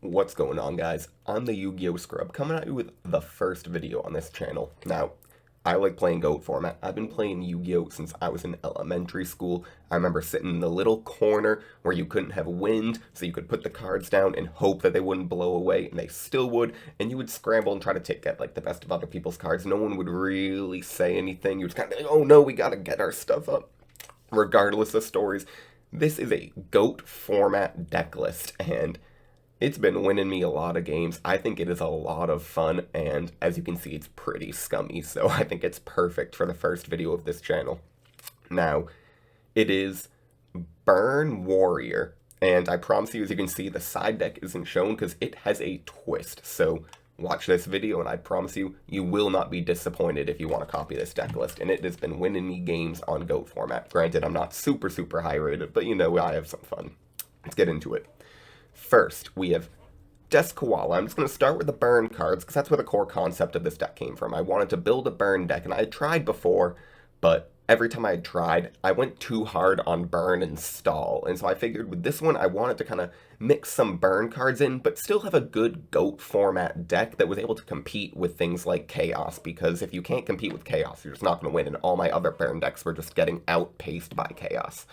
What's going on, guys? I'm the Yu-Gi-Oh! Scrub, coming at you with the first video on this channel. Now, I like playing GOAT format. I've been playing Yu-Gi-Oh! Since I was in elementary school. I remember sitting in the little corner where you couldn't have wind, so you could put the cards down and hope that they wouldn't blow away, and they still would, and you would scramble and try to get like the best of other people's cards. No one would really say anything. You would kind of be like, oh no, we gotta get our stuff up. Regardless of stories, this is a GOAT format deck list, and it's been winning me a lot of games. I think it is a lot of fun, and as you can see, it's pretty scummy, so I think it's perfect for the first video of this channel. Now, it is Burn Warrior, and I promise you, as you can see, the side deck isn't shown because it has a twist, so watch this video, and I promise you, you will not be disappointed if you want to copy this deck list, and it has been winning me games on GOAT format. Granted, I'm not super high rated, but you know, I have some fun. Let's get into it. First, we have Koala. I'm just going to start with the burn cards, because that's where the core concept of this deck came from. I wanted to build a burn deck, and I had tried before, but every time I had tried, I went too hard on burn and stall, and so I figured with this one, I wanted to kind of mix some burn cards in, but still have a good GOAT format deck that was able to compete with things like Chaos, because if you can't compete with Chaos, you're just not going to win, and all my other burn decks were just getting outpaced by Chaos.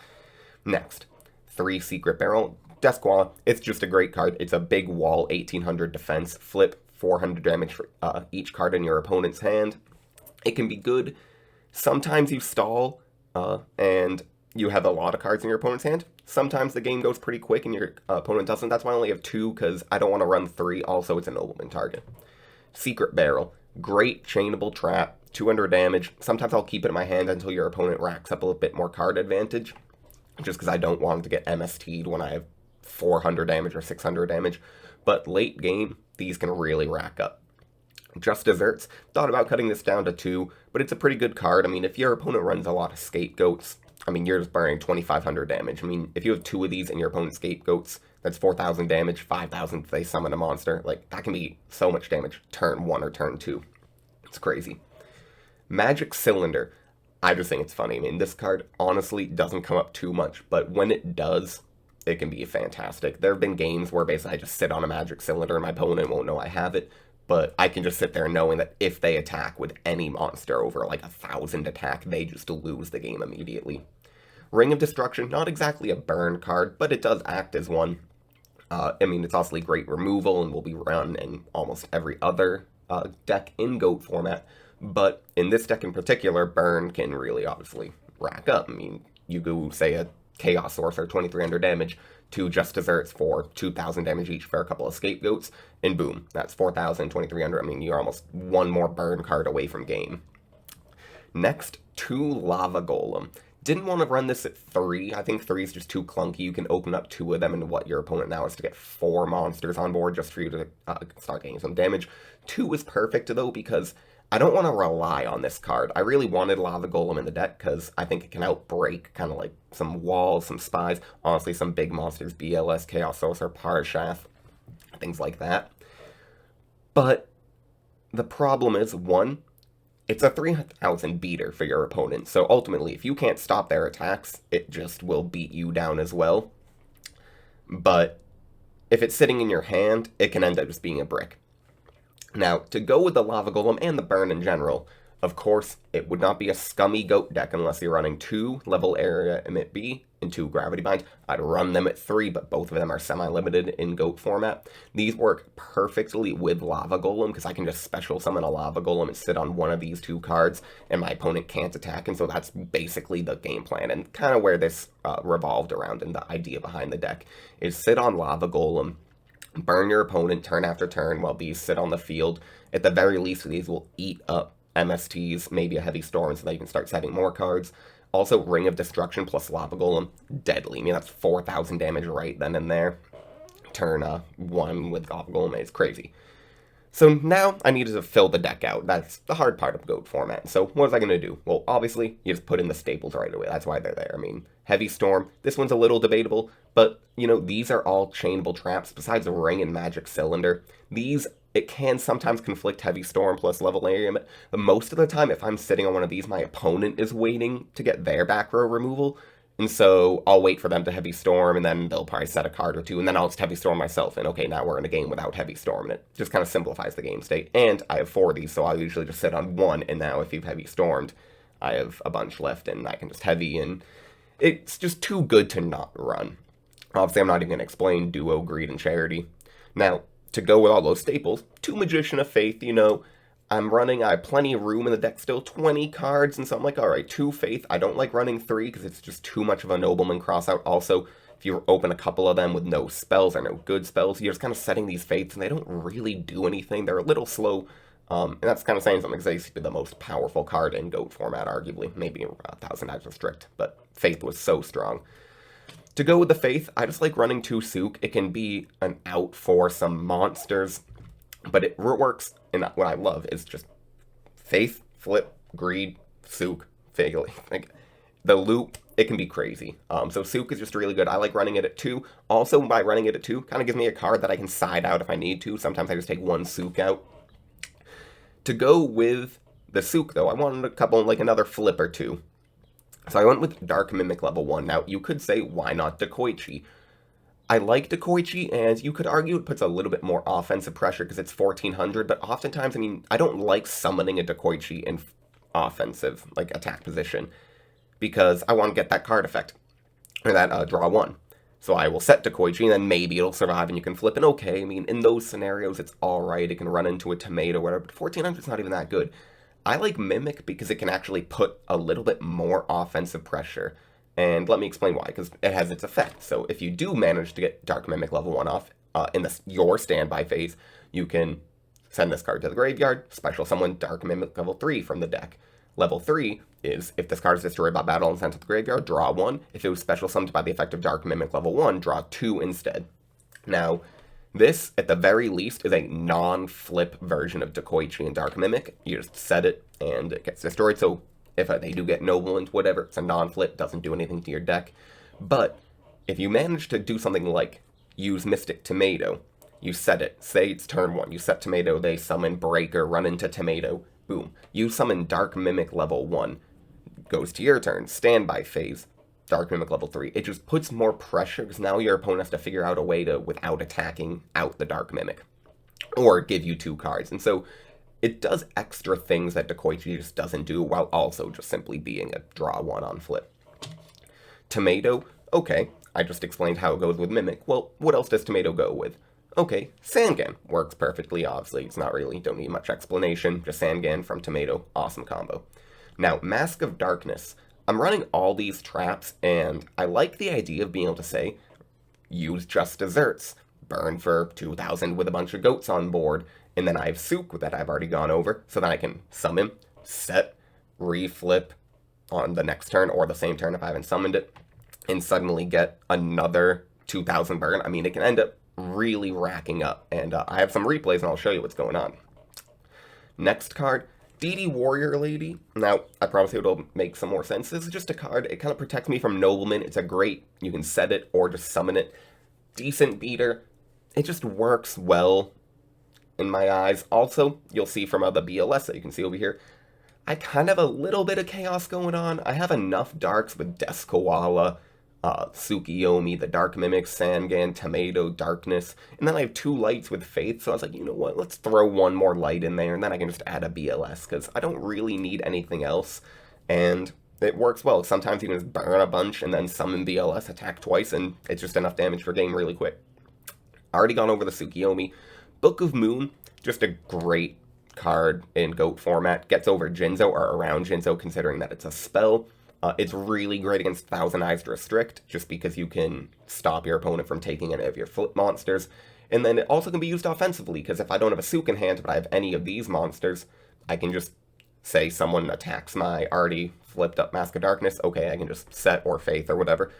Next, 3 Secret Barrel. Koala, it's just a great card. It's a big wall, 1800 defense, flip, 400 damage for each card in your opponent's hand. It can be good. Sometimes you stall, and you have a lot of cards in your opponent's hand. Sometimes the game goes pretty quick and your opponent doesn't. That's why I only have 2, because I don't want to run 3. Also, it's a nobleman target. Secret Barrel, great chainable trap, 200 damage. Sometimes I'll keep it in my hand until your opponent racks up a little bit more card advantage, just because I don't want to get MST'd when I have 400 damage or 600 damage, but late game, these can really rack up. Just Desserts, thought about cutting this down to 2, but it's a pretty good card. I mean, if your opponent runs a lot of Scapegoats, I mean, you're just burning 2,500 damage. I mean, if you have 2 of these in your opponent's Scapegoats, that's 4,000 damage, 5,000 if they summon a monster. Like, that can be so much damage turn 1 or turn 2. It's crazy. Magic Cylinder, I just think it's funny. I mean, this card honestly doesn't come up too much, but when it does, it can be fantastic. There have been games where basically I just sit on a magic cylinder and my opponent won't know I have it, but I can just sit there knowing that if they attack with any monster over like 1,000 attack, they just lose the game immediately. Ring of Destruction, not exactly a burn card, but it does act as one. I mean, it's also great removal and will be run in almost every other deck in GOAT format, but in this deck in particular, burn can really obviously rack up. I mean, you go, say, a Chaos Sorcerer, 2,300 damage, 2 Just Desserts for 2,000 damage each for a couple of Scapegoats, and boom, that's 4,000, 2,300. I mean, you're almost one more burn card away from game. Next, 2 Lava Golem. Didn't want to run this at 3. I think 3 is just too clunky. You can open up 2 of them, and what your opponent now is to get 4 monsters on board just for you to start getting some damage. 2 is perfect, though, because I don't want to rely on this card. I really wanted Lava Golem in the deck because I think it can outbreak kind of like some walls, some spies, honestly some big monsters, BLS, Chaos Sorcerer, Parashaf, things like that. But the problem is, 1, it's a 3,000 beater for your opponent, so ultimately if you can't stop their attacks, it just will beat you down as well. But if it's sitting in your hand, it can end up just being a brick. Now, to go with the Lava Golem and the burn in general, of course, it would not be a scummy GOAT deck unless you're running 2 level area emit B and 2 gravity bind. I'd run them at 3, but both of them are semi-limited in GOAT format. These work perfectly with Lava Golem because I can just special summon a Lava Golem and sit on one of these 2 cards, and my opponent can't attack, and so that's basically the game plan, and kind of where this revolved around, and the idea behind the deck is sit on Lava Golem, burn your opponent turn after turn while these sit on the field. At the very least, these will eat up MSTs, maybe a Heavy Storm, so that you can start setting more cards. Also, Ring of Destruction plus Lava Golem, deadly. I mean, that's 4,000 damage right then and there. Turn 1 with Lava Golem is crazy. So now I needed to fill the deck out. That's the hard part of GOAT format. So what was I going to do? Well, obviously, you just put in the staples right away. That's why they're there. I mean, Heavy Storm, this one's a little debatable, but, you know, these are all chainable traps. Besides the Ring and Magic Cylinder, these, it can sometimes conflict Heavy Storm plus level area, but most of the time, if I'm sitting on one of these, my opponent is waiting to get their back row removal, And so I'll wait for them to Heavy Storm, and then they'll probably set a card or two, and then I'll just Heavy Storm myself, and okay, now we're in a game without Heavy Storm, and it just kind of simplifies the game state. And I have 4 of these, so I'll usually just sit on 1, and now if you've Heavy Stormed, I have a bunch left, and I can just Heavy, and it's just too good to not run. Obviously, I'm not even going to explain Duo, Greed, and Charity. Now, to go with all those staples, 2 Magician of Faith, you know, I have plenty of room in the deck still, 20 cards, and so I'm like, alright, 2 Faith. I don't like running 3 because it's just too much of a Nobleman crossout. Also, if you open a couple of them with no spells or no good spells, you're just kind of setting these Faiths, and they don't really do anything. They're a little slow, and that's kind of saying something because they used to be the most powerful card in GOAT format, arguably. Maybe 1,000 times strict, but Faith was so strong. To go with the Faith, I just like running 2 Sook. It can be an out for some monsters, but it works, and what I love is just Faith, Flip, Greed, Sook, Figly. Like, the loop, it can be crazy. So Sook is just really good. I like running it at 2. Also, by running it at 2, kind of gives me a card that I can side out if I need to. Sometimes I just take 1 Sook out. To go with the Sook, though, I wanted a couple, like another Flip or 2. So I went with Dark Mimic level 1. Now, you could say, why not Dakoichi? I like Dakoichi, and you could argue it puts a little bit more offensive pressure because it's 1400, but oftentimes, I mean, I don't like summoning a Dakoichi in offensive, like, attack position, because I want to get that card effect, or that draw 1. So I will set Dakoichi, and then maybe it'll survive and you can flip, and okay, I mean, in those scenarios, it's alright, it can run into a tomato or whatever, but 1400 is not even that good. I like Mimic because it can actually put a little bit more offensive pressure. And let me explain why, because it has its effect. So if you do manage to get Dark Mimic level 1 off in your standby phase, you can send this card to the graveyard, special summon Dark Mimic level 3 from the deck. Level 3 is, if this card is destroyed by battle and sent to the graveyard, draw 1. If it was special summoned by the effect of Dark Mimic level 1, draw 2 instead. Now, this, at the very least, is a non-flip version of Dakoichi and Dark Mimic. You just set it, and it gets destroyed, so if they do get Nobleman, whatever, it's a non-flip, doesn't do anything to your deck. But if you manage to do something like use Mystic Tomato, you set it, say it's turn 1, you set Tomato, they summon Breaker, run into Tomato, boom. You summon Dark Mimic level 1, goes to your turn, standby phase, Dark Mimic level 3. It just puts more pressure because now your opponent has to figure out a way to, without attacking, out the Dark Mimic. Or give you 2 cards. And so it does extra things that Dakoichi just doesn't do, while also just simply being a draw 1 on flip. Tomato, okay, I just explained how it goes with Mimic. Well, what else does Tomato go with? Okay, Sangan works perfectly, obviously. It's not really, don't need much explanation. Just Sangan from Tomato, awesome combo. Now, Mask of Darkness. I'm running all these traps, and I like the idea of being able to say, use just desserts, burn for 2,000 with a bunch of goats on board, and then I have Sook that I've already gone over, so then I can summon, set, reflip on the next turn, or the same turn if I haven't summoned it, and suddenly get another 2,000 burn. I mean, it can end up really racking up, and I have some replays, and I'll show you what's going on. Next card, DD Warrior Lady. Now, I promise you it'll make some more sense. This is just a card. It kind of protects me from Nobleman. It's a great, you can set it or just summon it. Decent beater. It just works well in my eyes. Also, you'll see from the BLS that you can see over here, I kind of have a little bit of chaos going on. I have enough darks with Death Koala, Tsukiyomi, the Dark Mimic, Sangan, Tomato, Darkness, and then I have 2 lights with Faith, so I was like, you know what, let's throw 1 more light in there, and then I can just add a BLS, because I don't really need anything else, and it works well. Sometimes you can just burn a bunch, and then summon BLS, attack twice, and it's just enough damage for game really quick. Already gone over the Tsukiyomi. Book of Moon, just a great card in GOAT format, gets over Jinzo, or around Jinzo, considering that it's a spell. It's really great against Thousand Eyes to Restrict, just because you can stop your opponent from taking any of your flip monsters. And then it also can be used offensively, because if I don't have a Sook in hand, but I have any of these monsters, I can just say someone attacks my already flipped up Mask of Darkness, okay, I can just set or Faith or whatever,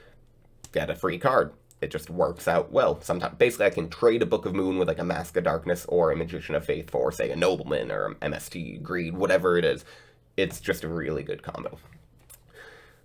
get a free card. It just works out well. Sometimes, basically, I can trade a Book of Moon with like a Mask of Darkness or a Magician of Faith for, say, a Nobleman or MST, Greed, whatever it is. It's just a really good combo.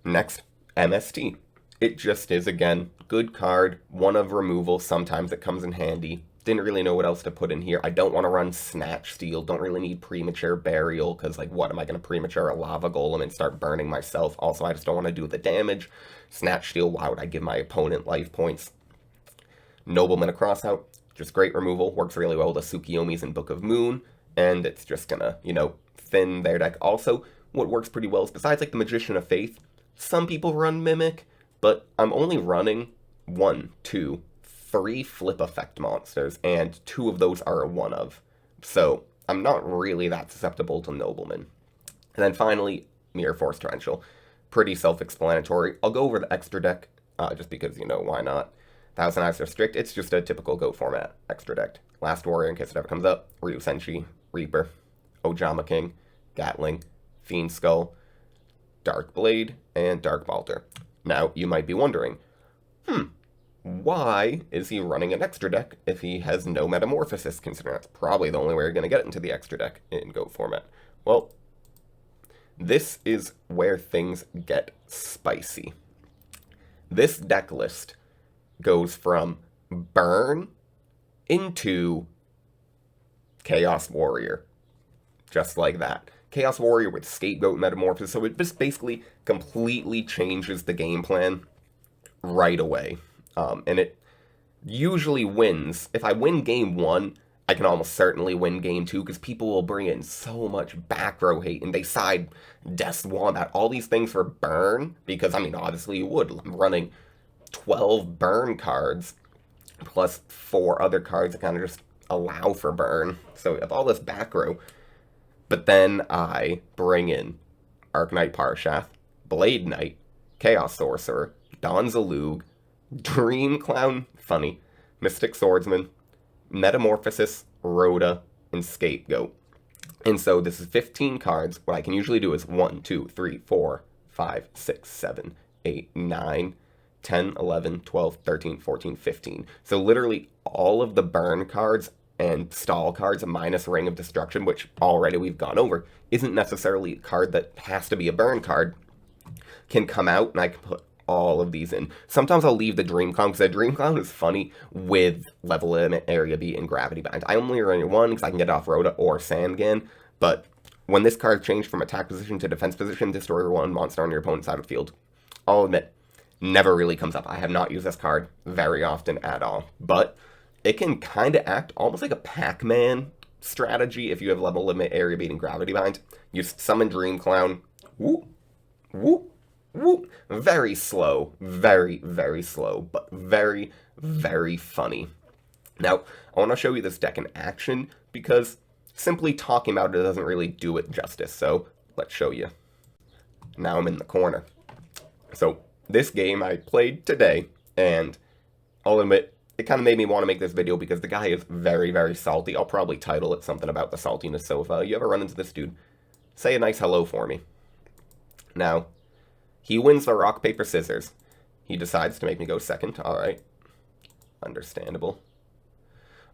Next, MST. It just is, again, good card, 1 of removal, sometimes it comes in handy. Didn't really know what else to put in here. I don't want to run Snatch Steal. Don't really need Premature Burial, because, like, what, am I going to Premature a Lava Golem and start burning myself? Also, I just don't want to do the damage. Snatch Steal, why would I give my opponent life points? Nobleman a Crossout, just great removal. Works really well with the Tsukiyomis and Book of Moon, and it's just gonna, thin their deck. Also, what works pretty well is, besides, like, the Magician of Faith, some people run Mimic, but I'm only running 1, 2, 3 flip effect monsters, and 2 of those are a 1-of. So, I'm not really that susceptible to Nobleman. And then finally, Mirror Force Torrential. Pretty self-explanatory. I'll go over the extra deck, just because, why not? Thousand Eyes Restrict, it's just a typical GOAT format extra deck. Last Warrior, in case it ever comes up, Ryu Senshi, Reaper, Ojama King, Gatling, Fiend Skull, Dark Blade, and Dark Balter. Now, you might be wondering, why is he running an extra deck if he has no Metamorphosis, considering that's probably the only way you're going to get into the extra deck in GOAT format? Well, this is where things get spicy. This deck list goes from Burn into Chaos Warrior. Just like that. Chaos Warrior with Scapegoat Metamorphosis, so it just basically completely changes the game plan right away. And it usually wins. If I win game 1, I can almost certainly win game 2, because people will bring in so much back row hate, and they side Death Wombat, all these things for Burn, because, obviously you would. I'm running 12 Burn cards, plus 4 other cards that kind of just allow for Burn. So you have all this back row. But then I bring in Arknight Parshath, Blade Knight, Chaos Sorcerer, Donzalug, Dream Clown, funny, Mystic Swordsman, Metamorphosis, Rhoda, and Scapegoat. And so this is 15 cards. What I can usually do is 1, 2, 3, 4, 5, 6, 7, 8, 9, 10, 11, 12, 13, 14, 15. So literally all of the burn cards and stall cards minus Ring of Destruction, which already we've gone over, isn't necessarily a card that has to be a burn card, can come out, and I can put all of these in. Sometimes I'll leave the Dream Clown, because the Dream Clown is funny with Level Limit, Area B, and Gravity Bind. I only run one because I can get off Rhoda or Sandgan, but when this card changed from attack position to defense position, destroy one monster on your opponent's side of the field. I'll admit, never really comes up. I have not used this card very often at all, but it can kind of act almost like a Pac-Man strategy if you have Level Limit, Area Beat, and Gravity Bind. You summon Dream Clown, whoop, whoop, whoop. Very slow, very, very slow, but very, very funny. Now, I want to show you this deck in action, because simply talking about it doesn't really do it justice, so let's show you. Now I'm in the corner. So, this game I played today, and I'll admit, it kind of made me want to make this video because the guy is very, very salty. I'll probably title it something about the saltiness, so if you ever run into this dude, say a nice hello for me. Now, he wins the rock, paper, scissors. He decides to make me go second. Alright. Understandable.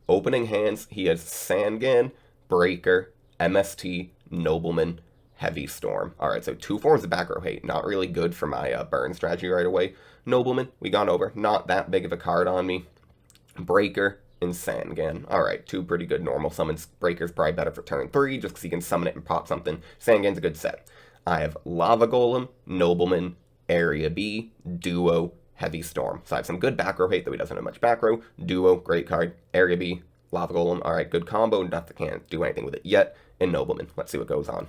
Opening hands, he has Sandgan, Breaker, MST, Nobleman, Heavy Storm. Alright, so 2 forms of back row hate. Not really good for my burn strategy right away. Nobleman, we gone over. Not that big of a card on me. Breaker and Sandgan. Alright, 2 pretty good normal summons. Breaker's probably better for turn 3, just because he can summon it and pop something. Sandgan's a good set. I have Lava Golem, Nobleman, Area B, Duo, Heavy Storm. So I have some good back row hate, though he doesn't have much back row. Duo, great card. Area B, Lava Golem, alright, good combo. Nothing, can't do anything with it yet. And Nobleman. Let's see what goes on.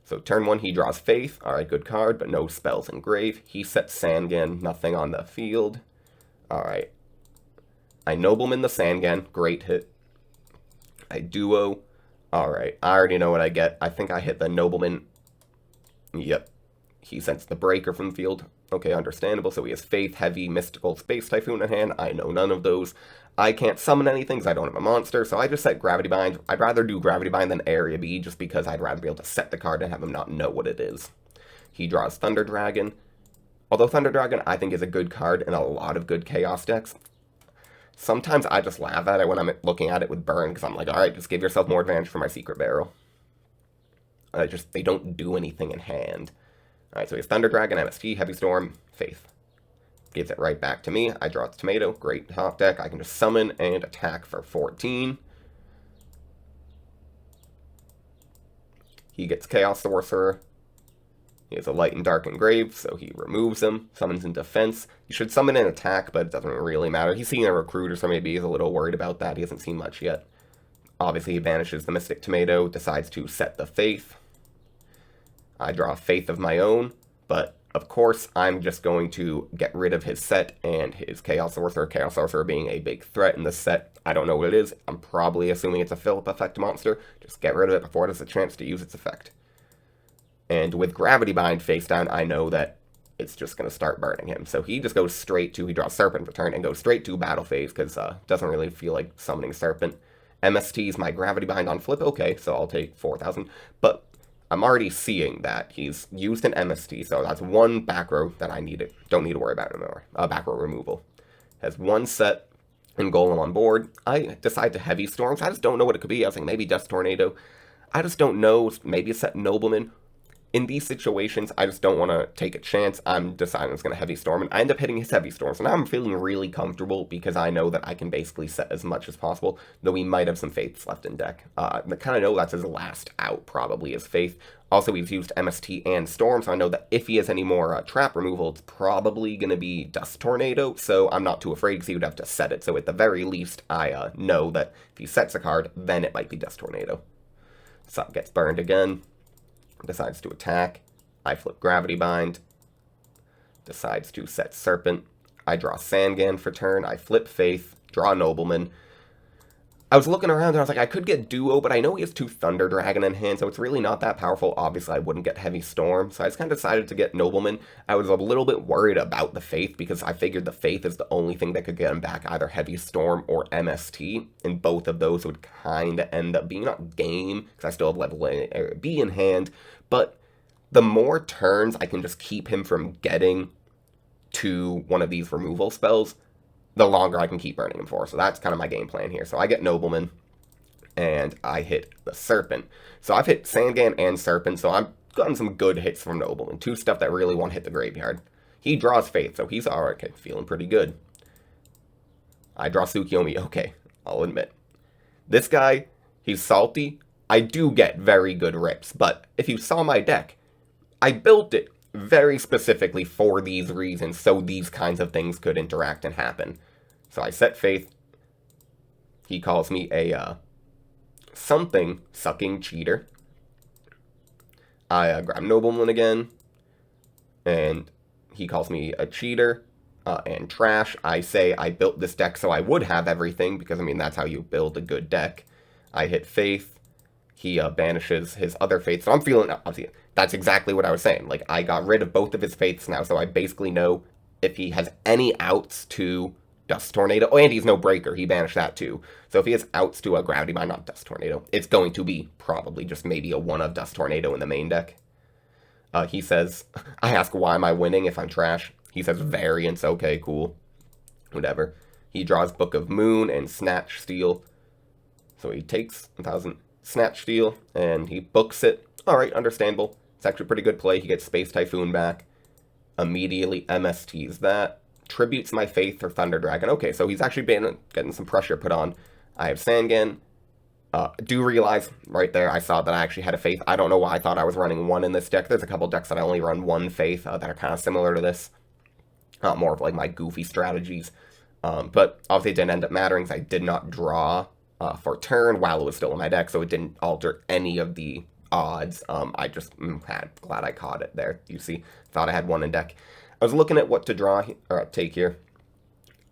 So turn 1, he draws Faith. Alright, good card, but no spells in grave. He sets Sandgan, nothing on the field. Alright. I Nobleman the Sandgan, great hit. I Duo. Alright, I already know what I get. I think I hit the Nobleman. Yep. He sends the Breaker from the field. Okay, understandable. So he has Faith, Heavy, Mystical, Space Typhoon in hand. I know none of those. I can't summon anything because I don't have a monster, so I just set Gravity Bind. I'd rather do Gravity Bind than Area B, just because I'd rather be able to set the card and have him not know what it is. He draws Thunder Dragon. Although Thunder Dragon, I think, is a good card in a lot of good Chaos decks. Sometimes I just laugh at it when I'm looking at it with Burn, because I'm like, alright, just give yourself more advantage for my Secret Barrel. They don't do anything in hand. Alright, so he has Thunder Dragon, MST, Heavy Storm, Faith. gives it right back to me. I draw the tomato. Great top deck. I can just summon and attack for 14. He gets Chaos Sorcerer. He has a Light and Dark Engraved, so he removes him, summons in defense. He should summon an attack, but it doesn't really matter. He's seen a recruiter, so maybe he's a little worried about that. He hasn't seen much yet. Obviously, he banishes the Mystic Tomato, decides to set the Faith. I draw a Faith of my own, but of course, I'm just going to get rid of his set and his Chaos Sorcerer being a big threat in the set. I don't know what it is. I'm probably assuming it's a Philip effect monster. Just get rid of it before it has a chance to use its effect. And with Gravity Bind face down, I know that it's just going to start burning him. So he just goes straight to, he draws Serpent for turn and goes straight to Battle Phase because doesn't really feel like summoning Serpent. MST is my Gravity Bind on flip. Okay, so I'll take 4,000. But I'm already seeing that he's used an MST, so that's one back row that I don't need to worry about anymore. Back row removal. Has one set and Golem on board. I decide to Heavy Storms. I just don't know what it could be. I was like, maybe Dust Tornado. I just don't know. Maybe a set Nobleman. In these situations, I just don't want to take a chance. I'm deciding it's going to Heavy Storm, and I end up hitting his Heavy Storms. And I'm feeling really comfortable because I know that I can basically set as much as possible, though he might have some Faiths left in deck. I kind of know that's his last out, probably, is Faith. Also, he's used MST and Storm, so I know that if he has any more trap removal, it's probably going to be Dust Tornado, so I'm not too afraid because he would have to set it. So at the very least, I know that if he sets a card, then it might be Dust Tornado. So gets burned again. Decides to attack. I flip Gravity Bind. Decides to set Serpent. I draw Sangan for turn. I flip Faith. Draw Nobleman. I was looking around and I was like, I could get Duo, but I know he has 2 Thunder Dragon in hand, so it's really not that powerful. Obviously, I wouldn't get Heavy Storm, so I just kind of decided to get Nobleman. I was a little bit worried about the Faith because I figured the Faith is the only thing that could get him back, either Heavy Storm or MST, and both of those would kind of end up being not game, because I still have level A, B in hand, but the more turns I can just keep him from getting to one of these removal spells, the longer I can keep burning him for. So that's kind of my game plan here. So I get Nobleman, and I hit the Serpent. So I've hit Sangan and Serpent, so I've gotten some good hits from Nobleman. 2 stuff that really want to hit the graveyard. He draws Faith, so he's alright, okay, feeling pretty good. I draw Tsukiyomi, okay, I'll admit. This guy, he's salty. I do get very good rips, but if you saw my deck, I built it very specifically for these reasons, so these kinds of things could interact and happen. So I set Faith. He calls me a something sucking cheater. I grab Nobleman again, and he calls me a cheater and trash. I say I built this deck so I would have everything, because I mean that's how you build a good deck. I hit Faith. He banishes his other Faiths. So I'm feeling, obviously, that's exactly what I was saying. Like, I got rid of both of his Faiths now, so I basically know if he has any outs to Dust Tornado. Oh, and he's no Breaker. He banished that too. So if he has outs to a Gravity Bind, not Dust Tornado, it's going to be probably just maybe a 1 of Dust Tornado in the main deck. He says, I ask why am I winning if I'm trash. He says variance. Okay, cool. Whatever. He draws Book of Moon and Snatch Steal. So he takes 1,000 Snatch Steal, and he books it. Alright, understandable. It's actually a pretty good play. He gets Space Typhoon back. Immediately MSTs that. Tributes my Faith for Thunder Dragon. Okay, so he's actually been getting some pressure put on. I have Sangan. Do realize, right there, I saw that I actually had a Faith. I don't know why I thought I was running 1 in this deck. There's a couple decks that I only run 1 Faith that are kind of similar to this. More of like my goofy strategies. But obviously it didn't end up mattering because I did not draw for turn while it was still in my deck, so it didn't alter any of the odds. I just glad I caught it there. You see, thought I had 1 in deck. I was looking at what to draw or take here.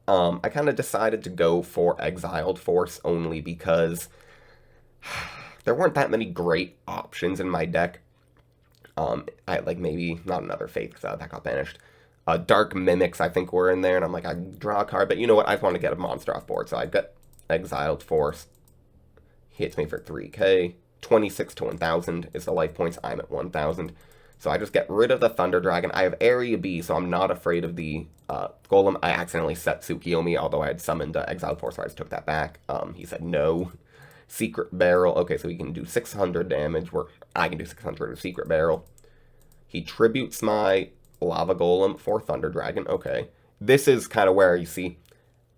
I kind of decided to go for Exiled Force only because there weren't that many great options in my deck. I had like maybe not another Faith because that got banished. Dark Mimics I think were in there, and I'm like, I draw a card, but you know what? I just want to get a monster off board, so I got Exiled Force. Hits me for 3k. 26 to 1,000 is the life points. I'm at 1,000. So I just get rid of the Thunder Dragon. I have Area B, so I'm not afraid of the Golem. I accidentally set Tsukiyomi, although I had summoned Exiled Force, so I just took that back. He said no. Secret Barrel. Okay, so he can do 600 damage, where I can do 600 with Secret Barrel. He tributes my Lava Golem for Thunder Dragon. Okay. this is kind of where you see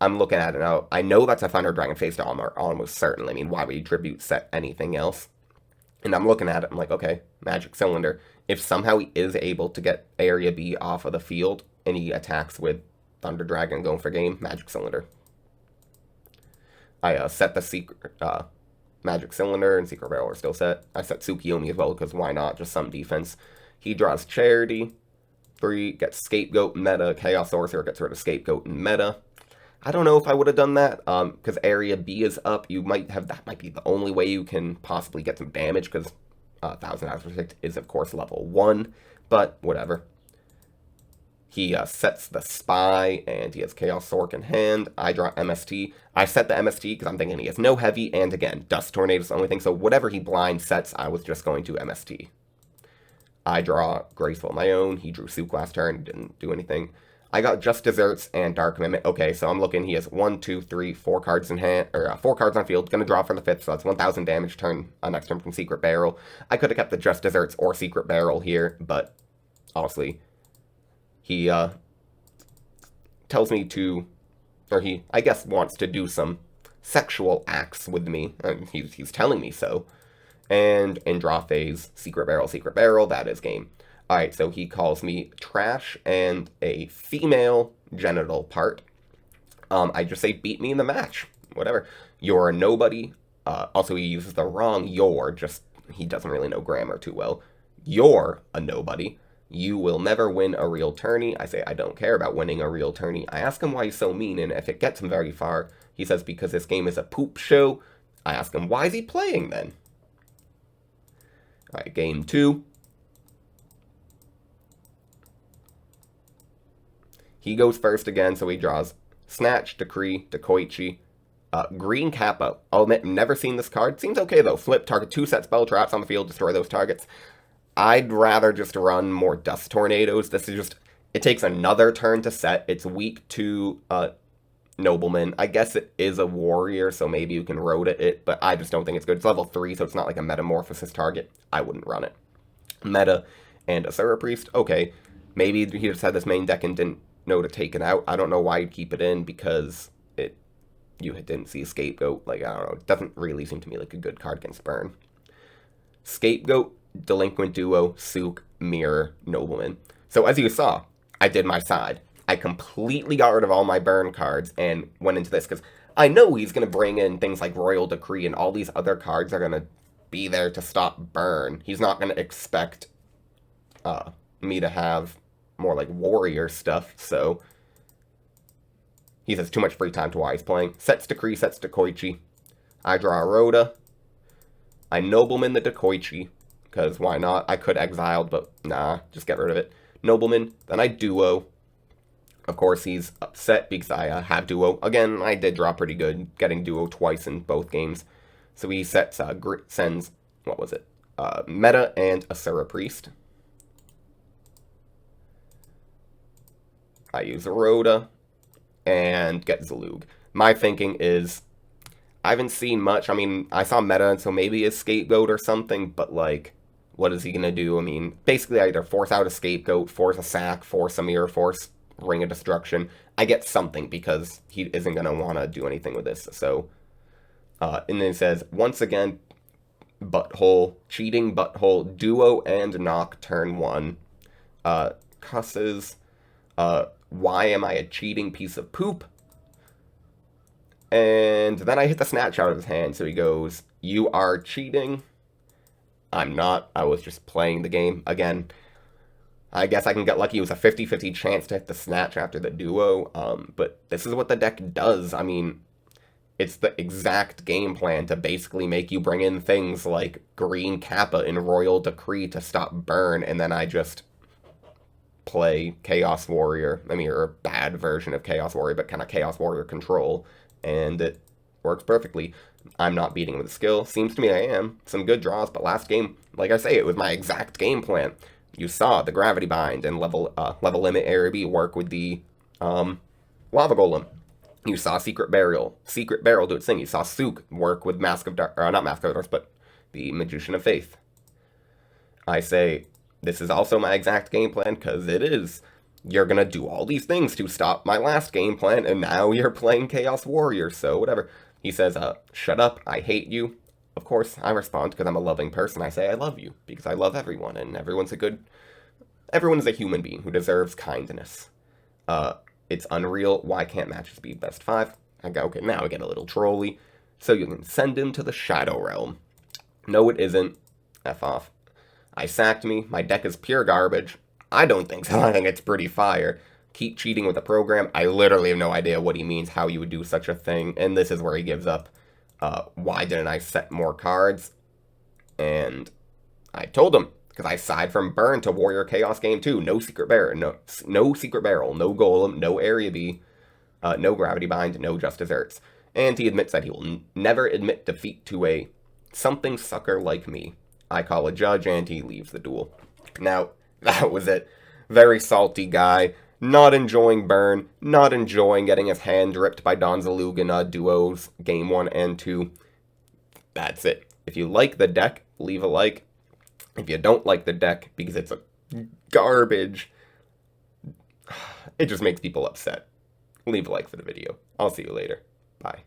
I'm looking at it now. I know that's a Thunder Dragon face armor, almost certainly. I mean, why would you tribute set anything else? And I'm looking at it, I'm like, okay, Magic Cylinder. If somehow he is able to get Area B off of the field, and he attacks with Thunder Dragon going for game, Magic Cylinder. I set the secret Magic Cylinder and Secret Barrel are still set. I set Tsukiyomi as well, because why not? Just some defense. He draws Charity. 3, gets Scapegoat, meta. Chaos Sorcerer gets rid of Scapegoat and meta. I don't know if I would have done that, because Area B is up. You might have, that might be the only way you can possibly get some damage, because 1000 Hours Protect is, of course, level 1, but whatever. He sets the Spy, and he has Chaos Sork in hand. I draw MST. I set the MST because I'm thinking he has no heavy, and again, Dust Tornado is the only thing, so whatever he blind sets, I was just going to MST. I draw Graceful on my own. He drew Souk last turn, didn't do anything. I got Just Desserts and Dark Amendment. Okay, so I'm looking, he has 1, 2, 3, 4 cards in hand, or 4 cards on field. Gonna draw for the 5th, so that's 1000 damage turn, next turn from Secret Barrel. I could have kept the Just Desserts or Secret Barrel here, but honestly, he tells me to, or he, I guess, wants to do some sexual acts with me, and he's telling me so. And in draw phase, Secret Barrel, that is game. Alright, so he calls me trash and a female genital part. I just say, beat me in the match. Whatever. You're a nobody. Also, he uses the wrong you're, just, he doesn't really know grammar too well. You're a nobody. You will never win a real tourney. I say, I don't care about winning a real tourney. I ask him why he's so mean, and if it gets him very far, he says, because this game is a poop show. I ask him, why is he playing then? Alright, game 2. He goes first again, so he draws Snatch, Decree, Dekoichi, Green Kappa. I'll admit, never seen this card. Seems okay, though. Flip, target 2 set spell traps on the field, destroy those targets. I'd rather just run more Dust Tornadoes. This is just, it takes another turn to set. It's weak to Nobleman. I guess it is a warrior, so maybe you can road it, but I just don't think it's good. It's level 3, so it's not like a Metamorphosis target. I wouldn't run it. Meta and Asura Priest, okay. Maybe he just had this main deck and didn't know to take it out. I don't know why you'd keep it in, because you didn't see a Scapegoat. Like, I don't know. It doesn't really seem to me like a good card against Burn. Scapegoat, Delinquent Duo, Souk, Mirror, Nobleman. So as you saw, I did my side. I completely got rid of all my Burn cards and went into this, because I know he's going to bring in things like Royal Decree, and all these other cards are going to be there to stop Burn. He's not going to expect me to have more like warrior stuff, so he has too much free time to why he's playing. Sets Decree, sets Dekoichi. I draw a Rhoda. I Nobleman the Dekoichi, because why not? I could exiled, but nah, just get rid of it. Nobleman, then I Duo. Of course, he's upset because I have Duo. Again, I did draw pretty good, getting Duo twice in both games. So he sets, sends, what was it? Meta and Asura Priest. I use Rhoda and get Zalug. My thinking is, I haven't seen much. I mean, I saw Meta, so maybe a Scapegoat or something, but like, what is he going to do? I mean, basically either force out a Scapegoat, force a sack, force a mirror, force Ring of Destruction. I get something because he isn't going to want to do anything with this. So, and then it says, once again, Butthole, Cheating Butthole, Duo and Knock, turn 1. Cusses, why am I a cheating piece of poop? And then I hit the Snatch out of his hand, so he goes, you are cheating. I'm not. I was just playing the game. Again, I guess I can get lucky. It was a 50-50 chance to hit the Snatch after the Duo, but this is what the deck does. I mean, it's the exact game plan to basically make you bring in things like Green Kappa and Royal Decree to stop Burn, and then I just play Chaos Warrior. I mean, or a bad version of Chaos Warrior, but kind of Chaos Warrior control, and it works perfectly. I'm not beating with skill. Seems to me I am. Some good draws, but last game, like I say, it was my exact game plan. You saw the Gravity Bind and level limit Area B work with the Lava Golem. You saw Secret Barrel do its thing. You saw Souk work with Mask of Dark, or not Mask of Darkness, but the Magician of Faith. I say, this is also my exact game plan, because it is. you're gonna do all these things to stop my last game plan, and now you're playing Chaos Warrior, so whatever. He says, shut up, I hate you. Of course, I respond because I'm a loving person. I say I love you because I love everyone, and everyone is a human being who deserves kindness. It's unreal. Why can't matches be best 5? I go, okay, now I get a little trolly. So you can send him to the Shadow Realm. No, it isn't. F off. I sacked me. My deck is pure garbage. I don't think so. I think it's pretty fire. Keep cheating with the program. I literally have no idea what he means, how you would do such a thing. And this is where he gives up. Why didn't I set more cards? And I told him, because I side from Burn to Warrior Chaos Game 2. No Secret Barrel, no Secret Barrel, no Golem, no Area B, no Gravity Bind, no Just Desserts. And he admits that he will never admit defeat to a something sucker like me. I call a judge, and he leaves the duel. Now, that was it. Very salty guy. Not enjoying Burn. Not enjoying getting his hand ripped by Donzalugana duos game 1 and 2. That's it. If you like the deck, leave a like. If you don't like the deck because it's a garbage, it just makes people upset. Leave a like for the video. I'll see you later. Bye.